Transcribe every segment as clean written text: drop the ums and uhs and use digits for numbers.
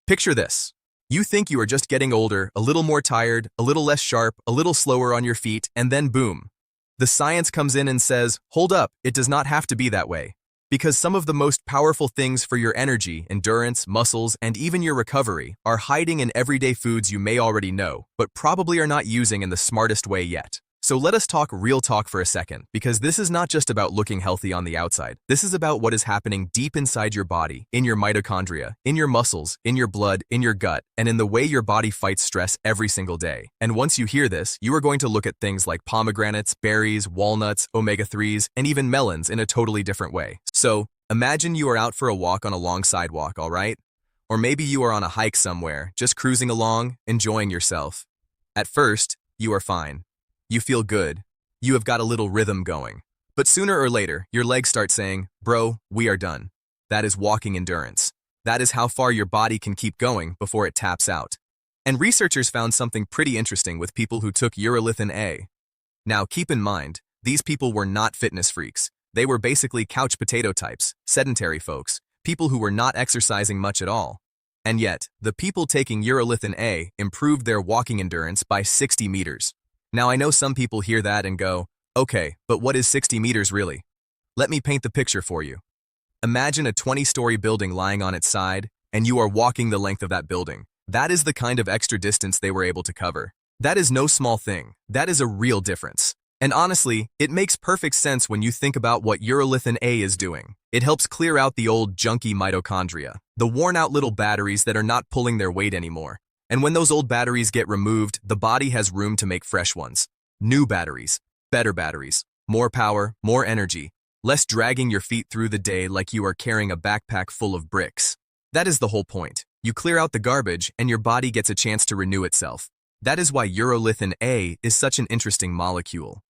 Picture this. You think you are just getting older, a little more tired, a little less sharp, a little slower on your feet, and then boom. The science comes in and says, hold up, it does not have to be that way. Because some of the most powerful things for your energy, endurance, muscles, and even your recovery are hiding in everyday foods you may already know, but probably are not using in the smartest way yet. So let us talk real talk for a second, because this is not just about looking healthy on the outside. This is about what is happening deep inside your body, in your mitochondria, in your muscles, in your blood, in your gut, and in the way your body fights stress every single day. And once you hear this, you are going to look at things like pomegranates, berries, walnuts, omega-3s, and even melons in a totally different way. So, imagine you are out for a walk on a long sidewalk, all right? Or maybe you are on a hike somewhere, just cruising along, enjoying yourself. At first, you are fine. You feel good. You have got a little rhythm going. But sooner or later, your legs start saying, bro, we are done. That is walking endurance. That is how far your body can keep going before it taps out. And researchers found something pretty interesting with people who took Urolithin A. Now, keep in mind, these people were not fitness freaks. They were basically couch potato types, sedentary folks, people who were not exercising much at all. And yet, the people taking Urolithin A improved their walking endurance by 60 meters. Now, I know some people hear that and go, okay, but what is 60 meters really? Let me paint the picture for you. Imagine a 20-story building lying on its side, and you are walking the length of that building. That is the kind of extra distance they were able to cover. That is no small thing. That is a real difference. And honestly, it makes perfect sense when you think about what Urolithin A is doing. It helps clear out the old junky mitochondria, the worn-out little batteries that are not pulling their weight anymore. And when those old batteries get removed, the body has room to make fresh ones. New batteries, better batteries, more power, more energy, less dragging your feet through the day like you are carrying a backpack full of bricks. That is the whole point. You clear out the garbage and your body gets a chance to renew itself. That is why Urolithin A is such an interesting molecule.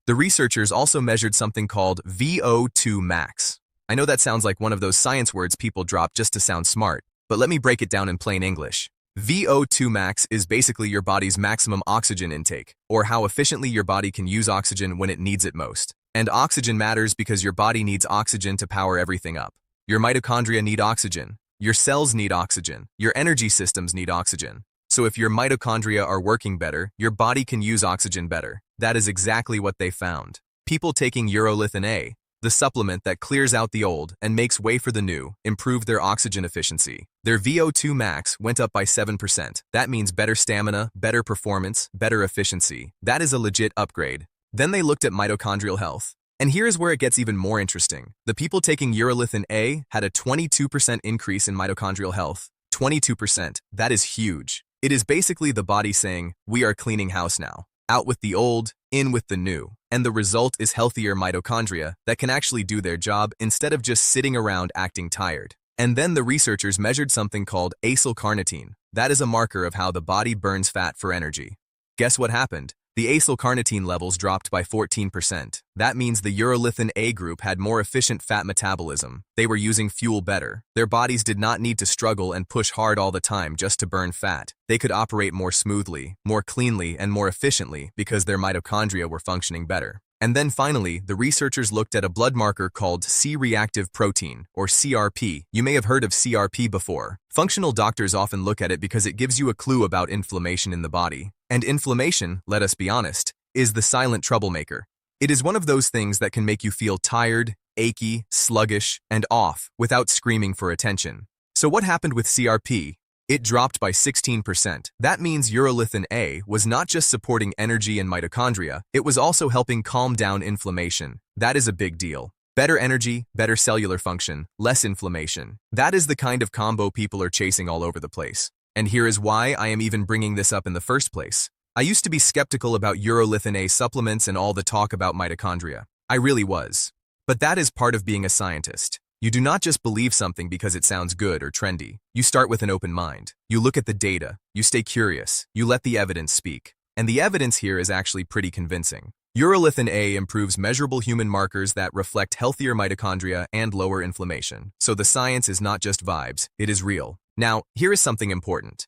The researchers also measured something called VO2 max. I know that sounds like one of those science words people drop just to sound smart, but let me break it down in plain English. VO2 max is basically your body's maximum oxygen intake, or how efficiently your body can use oxygen when it needs it most. And oxygen matters because your body needs oxygen to power everything up. Your mitochondria need oxygen. Your cells need oxygen. Your energy systems need oxygen. So if your mitochondria are working better, your body can use oxygen better. That is exactly what they found. People taking Urolithin A, the supplement that clears out the old and makes way for the new, improved their oxygen efficiency. Their VO2 max went up by 7%. That means better stamina, better performance, better efficiency. That is a legit upgrade. Then they looked at mitochondrial health. And here is where it gets even more interesting. The people taking Urolithin A had a 22% increase in mitochondrial health. 22%. That is huge. It is basically the body saying, we are cleaning house now. Out with the old, in with the new. And the result is healthier mitochondria that can actually do their job instead of just sitting around acting tired. And then the researchers measured something called acylcarnitine. That is a marker of how the body burns fat for energy. Guess what happened? The acylcarnitine levels dropped by 14%. That means the Urolithin A group had more efficient fat metabolism. They were using fuel better. Their bodies did not need to struggle and push hard all the time just to burn fat. They could operate more smoothly, more cleanly, and more efficiently because their mitochondria were functioning better. And then finally, the researchers looked at a blood marker called C-reactive protein, or CRP. You may have heard of CRP before. Functional doctors often look at it because it gives you a clue about inflammation in the body. And inflammation, let us be honest, is the silent troublemaker. It is one of those things that can make you feel tired, achy, sluggish, and off without screaming for attention. So what happened with CRP? It dropped by 16%. That means Urolithin A was not just supporting energy and mitochondria, it was also helping calm down inflammation. That is a big deal. Better energy, better cellular function, less inflammation. That is the kind of combo people are chasing all over the place. And here is why I am even bringing this up in the first place. I used to be skeptical about Urolithin A supplements and all the talk about mitochondria. I really was. But that is part of being a scientist. You do not just believe something because it sounds good or trendy. You start with an open mind. You look at the data. You stay curious. You let the evidence speak. And the evidence here is actually pretty convincing. Urolithin A improves measurable human markers that reflect healthier mitochondria and lower inflammation. So the science is not just vibes, it is real. Now, here is something important.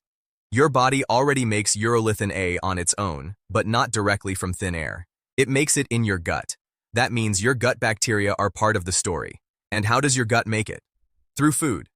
Your body already makes Urolithin A on its own, but not directly from thin air. It makes it in your gut. That means your gut bacteria are part of the story. And how does your gut make it? Through food.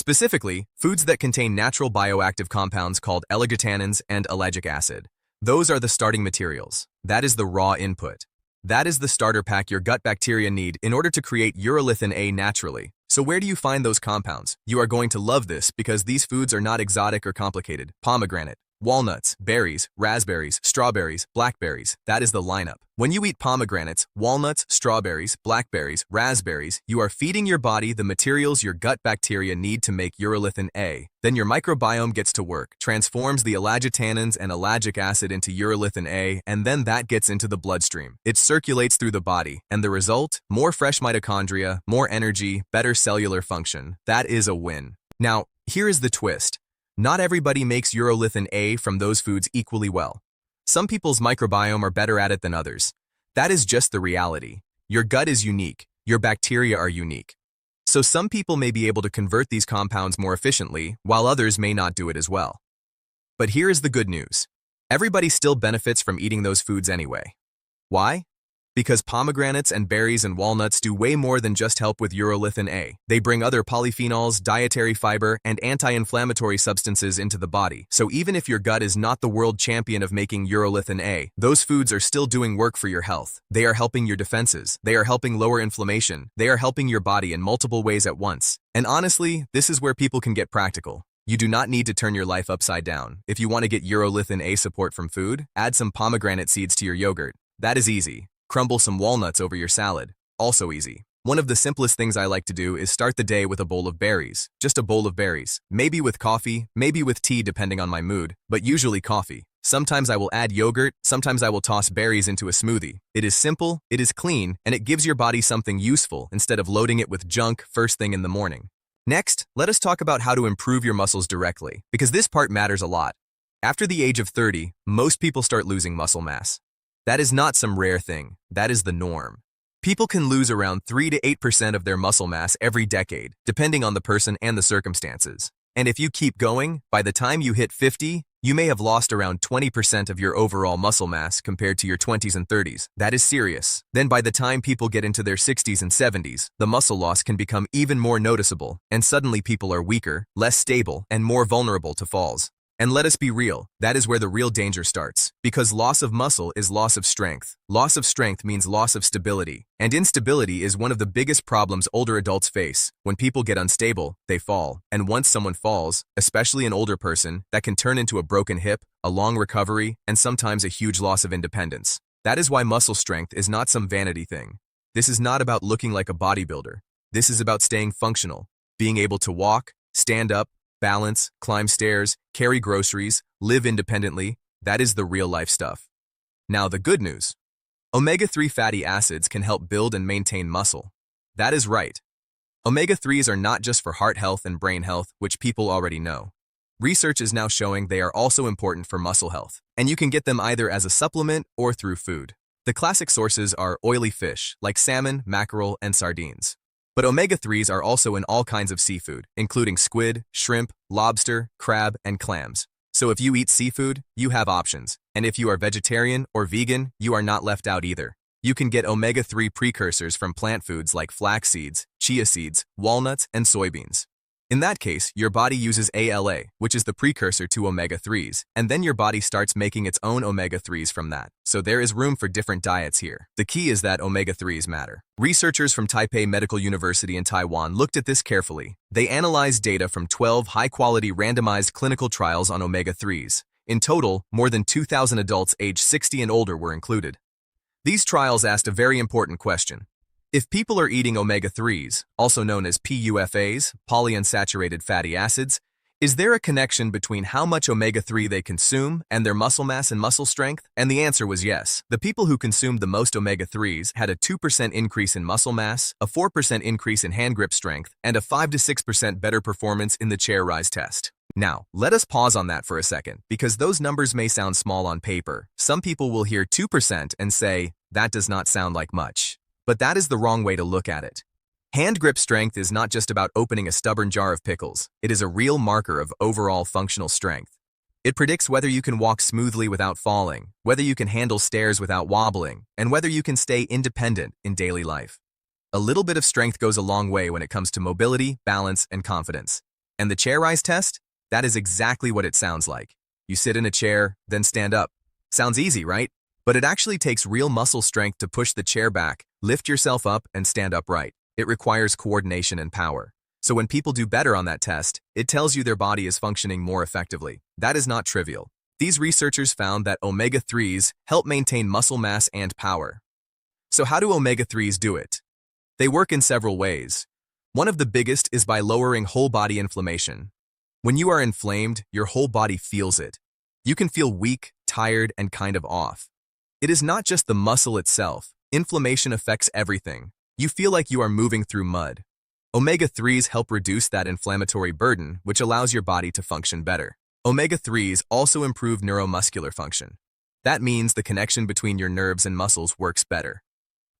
Specifically, foods that contain natural bioactive compounds called elegitannins and ellagic acid. Those are the starting materials. That is the raw input. That is the starter pack your gut bacteria need in order to create urolithin A naturally. So where do you find those compounds? You are going to love this because these foods are not exotic or complicated. Pomegranate, walnuts, berries, raspberries, strawberries, blackberries. That is the lineup. When you eat pomegranates, walnuts, strawberries, blackberries, raspberries, you are feeding your body the materials your gut bacteria need to make urolithin A. Then your microbiome gets to work, transforms the ellagitannins and ellagic acid into urolithin A, and then that gets into the bloodstream. It circulates through the body, and the result? More fresh mitochondria, more energy, better cellular function. That is a win. Now, here is the twist. Not everybody makes urolithin A from those foods equally well. Some people's microbiome are better at it than others. That is just the reality. Your gut is unique. Your bacteria are unique. So some people may be able to convert these compounds more efficiently, while others may not do it as well. But here is the good news. Everybody still benefits from eating those foods anyway. Why? Because pomegranates and berries and walnuts do way more than just help with urolithin A. They bring other polyphenols, dietary fiber, and anti-inflammatory substances into the body. So even if your gut is not the world champion of making urolithin A, those foods are still doing work for your health. They are helping your defenses. They are helping lower inflammation. They are helping your body in multiple ways at once. And honestly, this is where people can get practical. You do not need to turn your life upside down. If you want to get urolithin A support from food, add some pomegranate seeds to your yogurt. That is easy. Crumble some walnuts over your salad. Also easy. One of the simplest things I like to do is start the day with a bowl of berries. Just a bowl of berries. Maybe with coffee, maybe with tea depending on my mood, but usually coffee. Sometimes I will add yogurt, sometimes I will toss berries into a smoothie. It is simple, it is clean, and it gives your body something useful instead of loading it with junk first thing in the morning. Next, let us talk about how to improve your muscles directly, because this part matters a lot. After the age of 30, most people start losing muscle mass. That is not some rare thing. That is the norm. People can lose around 3 to 8% of their muscle mass every decade, depending on the person and the circumstances. And if you keep going, by the time you hit 50, you may have lost around 20% of your overall muscle mass compared to your 20s and 30s. That is serious. Then by the time people get into their 60s and 70s, the muscle loss can become even more noticeable, and suddenly people are weaker, less stable, and more vulnerable to falls. And let us be real, that is where the real danger starts. Because loss of muscle is loss of strength. Loss of strength means loss of stability. And instability is one of the biggest problems older adults face. When people get unstable, they fall. And once someone falls, especially an older person, that can turn into a broken hip, a long recovery, and sometimes a huge loss of independence. That is why muscle strength is not some vanity thing. This is not about looking like a bodybuilder. This is about staying functional, being able to walk, stand up, balance, climb stairs, carry groceries, live independently. That is the real life stuff. Now the good news. Omega-3 fatty acids can help build and maintain muscle. That is right. Omega-3s are not just for heart health and brain health, which people already know. Research is now showing they are also important for muscle health, and you can get them either as a supplement or through food. The classic sources are oily fish, like salmon, mackerel, and sardines. But omega-3s are also in all kinds of seafood, including squid, shrimp, lobster, crab, and clams. So if you eat seafood, you have options. And if you are vegetarian or vegan, you are not left out either. You can get omega-3 precursors from plant foods like flax seeds, chia seeds, walnuts, and soybeans. In that case, your body uses ALA, which is the precursor to omega-3s, and then your body starts making its own omega-3s from that. So there is room for different diets here. The key is that omega-3s matter. Researchers from Taipei Medical University in Taiwan looked at this carefully. They analyzed data from 12 high-quality randomized clinical trials on omega-3s. In total, more than 2,000 adults aged 60 and older were included. These trials asked a very important question. If people are eating omega-3s, also known as PUFAs, polyunsaturated fatty acids, is there a connection between how much omega-3 they consume and their muscle mass and muscle strength? And the answer was yes. The people who consumed the most omega-3s had a 2% increase in muscle mass, a 4% increase in hand grip strength, and a 5 to 6% better performance in the chair rise test. Now, let us pause on that for a second, because those numbers may sound small on paper. Some people will hear 2% and say, that does not sound like much. But that is the wrong way to look at it. Hand grip strength is not just about opening a stubborn jar of pickles. It is a real marker of overall functional strength. It predicts whether you can walk smoothly without falling, whether you can handle stairs without wobbling, and whether you can stay independent in daily life. A little bit of strength goes a long way when it comes to mobility, balance, and confidence. And the chair rise test? That is exactly what it sounds like. You sit in a chair, then stand up. Sounds easy, right? But it actually takes real muscle strength to push the chair back, lift yourself up, and stand upright. It requires coordination and power. So when people do better on that test, it tells you their body is functioning more effectively. That is not trivial. These researchers found that omega-3s help maintain muscle mass and power. So how do omega-3s do it? They work in several ways. One of the biggest is by lowering whole body inflammation. When you are inflamed, your whole body feels it. You can feel weak, tired, and kind of off. It is not just the muscle itself. Inflammation affects everything. You feel like you are moving through mud. Omega-3s help reduce that inflammatory burden, which allows your body to function better. Omega-3s also improve neuromuscular function. That means the connection between your nerves and muscles works better.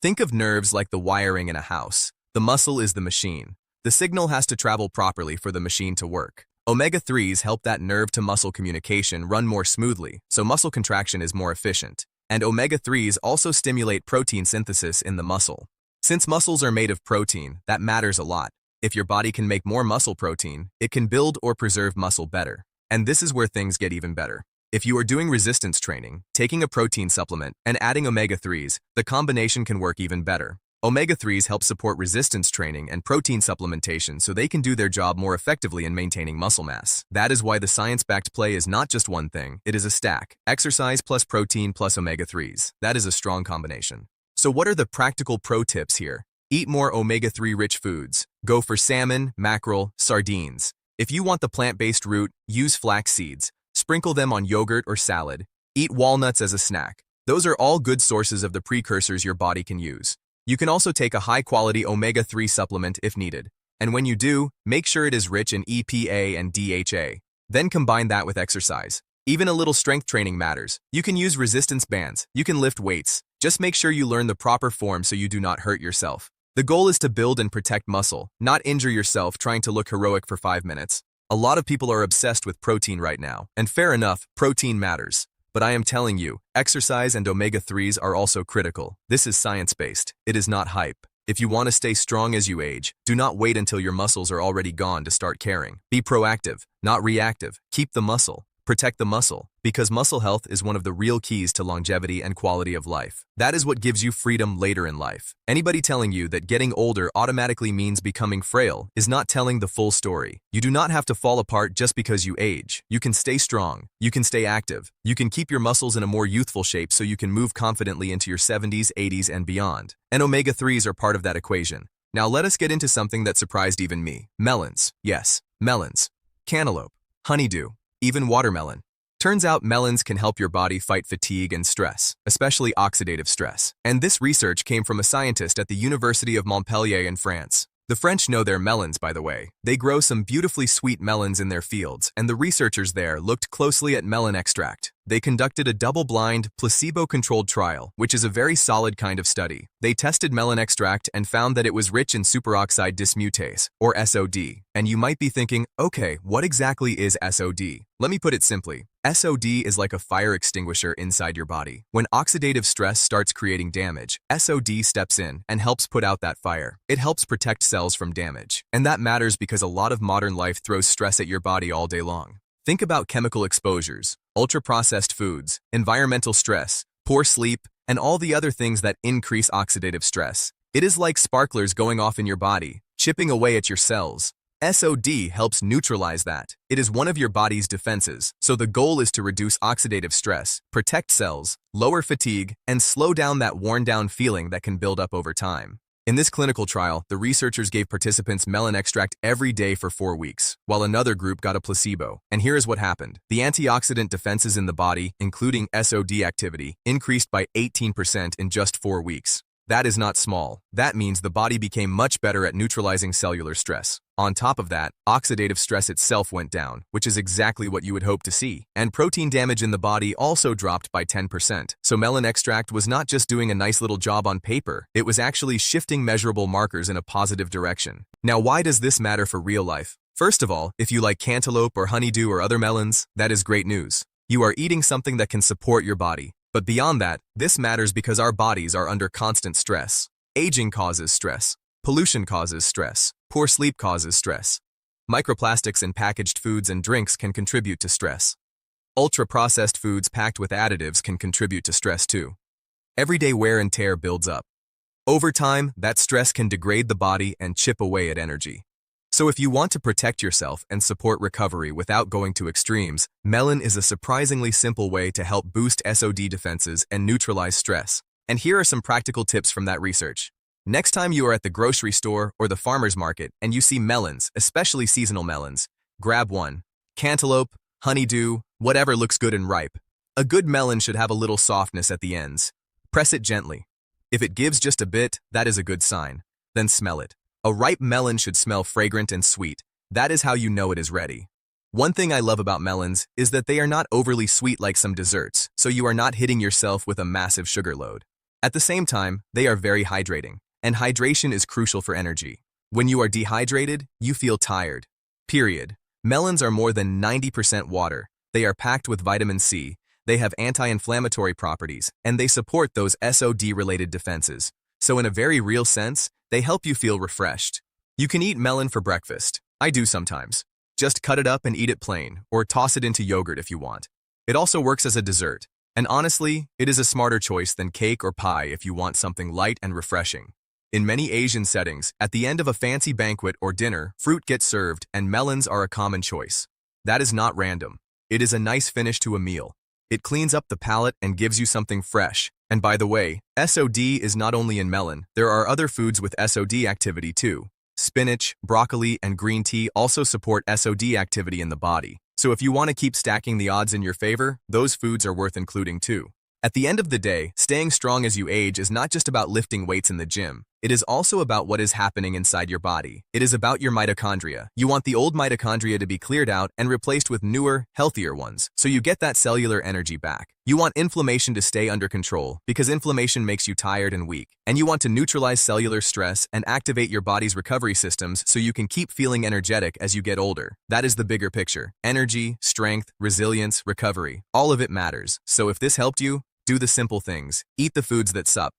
Think of nerves like the wiring in a house. The muscle is the machine. The signal has to travel properly for the machine to work. Omega-3s help that nerve-to-muscle communication run more smoothly, so muscle contraction is more efficient. And omega-3s also stimulate protein synthesis in the muscle. Since muscles are made of protein, that matters a lot. If your body can make more muscle protein, it can build or preserve muscle better. And this is where things get even better. If you are doing resistance training, taking a protein supplement, and adding omega-3s, the combination can work even better. Omega-3s help support resistance training and protein supplementation so they can do their job more effectively in maintaining muscle mass. That is why the science-backed play is not just one thing, it is a stack. Exercise plus protein plus omega-3s. That is a strong combination. So what are the practical pro tips here? Eat more omega-3 rich foods. Go for salmon, mackerel, sardines. If you want the plant-based route, use flax seeds. Sprinkle them on yogurt or salad. Eat walnuts as a snack. Those are all good sources of the precursors your body can use. You can also take a high-quality omega-3 supplement if needed. And when you do, make sure it is rich in EPA and DHA. Then combine that with exercise. Even a little strength training matters. You can use resistance bands. You can lift weights. Just make sure you learn the proper form so you do not hurt yourself. The goal is to build and protect muscle, not injure yourself trying to look heroic for 5 minutes. A lot of people are obsessed with protein right now, and fair enough, protein matters. But I am telling you, exercise and omega-3s are also critical. This is science-based. It is not hype. If you want to stay strong as you age, do not wait until your muscles are already gone to start caring. Be proactive, not reactive. Keep the muscle. Protect the muscle, because muscle health is one of the real keys to longevity and quality of life. That is what gives you freedom later in life. Anybody telling you that getting older automatically means becoming frail is not telling the full story. You do not have to fall apart just because you age. You can stay strong. You can stay active. You can keep your muscles in a more youthful shape so you can move confidently into your 70s, 80s, and beyond. And omega-3s are part of that equation. Now let us get into something that surprised even me. Melons. Yes, melons. Cantaloupe. Honeydew. Even watermelon. Turns out melons can help your body fight fatigue and stress, especially oxidative stress. And this research came from a scientist at the University of Montpellier in France. The French know their melons, by the way. They grow some beautifully sweet melons in their fields, and the researchers there looked closely at melon extract. They conducted a double-blind, placebo-controlled trial, which is a very solid kind of study. They tested melon extract and found that it was rich in superoxide dismutase, or SOD. And you might be thinking, okay, what exactly is SOD? Let me put it simply. SOD is like a fire extinguisher inside your body. When oxidative stress starts creating damage, SOD steps in and helps put out that fire. It helps protect cells from damage. And that matters because a lot of modern life throws stress at your body all day long. Think about chemical exposures, ultra-processed foods, environmental stress, poor sleep, and all the other things that increase oxidative stress. It is like sparklers going off in your body, chipping away at your cells. SOD helps neutralize that. It is one of your body's defenses, so the goal is to reduce oxidative stress, protect cells, lower fatigue, and slow down that worn-down feeling that can build up over time. In this clinical trial, the researchers gave participants melon extract every day for 4 weeks, while another group got a placebo. And here is what happened. The antioxidant defenses in the body, including SOD activity, increased by 18% in just 4 weeks. That is not small. That means the body became much better at neutralizing cellular stress. On top of that, oxidative stress itself went down, which is exactly what you would hope to see. And protein damage in the body also dropped by 10%. So melon extract was not just doing a nice little job on paper, it was actually shifting measurable markers in a positive direction. Now, why does this matter for real life? First of all, if you like cantaloupe or honeydew or other melons, that is great news. You are eating something that can support your body. But beyond that, this matters because our bodies are under constant stress. Aging causes stress. Pollution causes stress. Poor sleep causes stress. Microplastics in packaged foods and drinks can contribute to stress. Ultra-processed foods packed with additives can contribute to stress too. Everyday wear and tear builds up. Over time, that stress can degrade the body and chip away at energy. So if you want to protect yourself and support recovery without going to extremes, melon is a surprisingly simple way to help boost SOD defenses and neutralize stress. And here are some practical tips from that research. Next time you are at the grocery store or the farmer's market and you see melons, especially seasonal melons, grab one. Cantaloupe, honeydew, whatever looks good and ripe. A good melon should have a little softness at the ends. Press it gently. If it gives just a bit, that is a good sign. Then smell it. A ripe melon should smell fragrant and sweet. That is how you know it is ready. One thing I love about melons is that they are not overly sweet like some desserts, so you are not hitting yourself with a massive sugar load. At the same time, they are very hydrating, and hydration is crucial for energy. When you are dehydrated, you feel tired. Period. Melons are more than 90% water. They are packed with vitamin C, they have anti-inflammatory properties, and they support those SOD-related defenses. So in a very real sense, they help you feel refreshed. You can eat melon for breakfast. I do sometimes. Just cut it up and eat it plain, or toss it into yogurt if you want. It also works as a dessert. And honestly, it is a smarter choice than cake or pie if you want something light and refreshing. In many Asian settings, at the end of a fancy banquet or dinner, fruit gets served and melons are a common choice. That is not random. It is a nice finish to a meal. It cleans up the palate and gives you something fresh. And by the way, SOD is not only in melon, there are other foods with SOD activity too. Spinach, broccoli, and green tea also support SOD activity in the body. So if you want to keep stacking the odds in your favor, those foods are worth including too. At the end of the day, staying strong as you age is not just about lifting weights in the gym. It is also about what is happening inside your body. It is about your mitochondria. You want the old mitochondria to be cleared out and replaced with newer, healthier ones, so you get that cellular energy back. You want inflammation to stay under control, because inflammation makes you tired and weak. And you want to neutralize cellular stress and activate your body's recovery systems so you can keep feeling energetic as you get older. That is the bigger picture. Energy, strength, resilience, recovery. All of it matters. So if this helped you, do the simple things. Eat the foods that sup.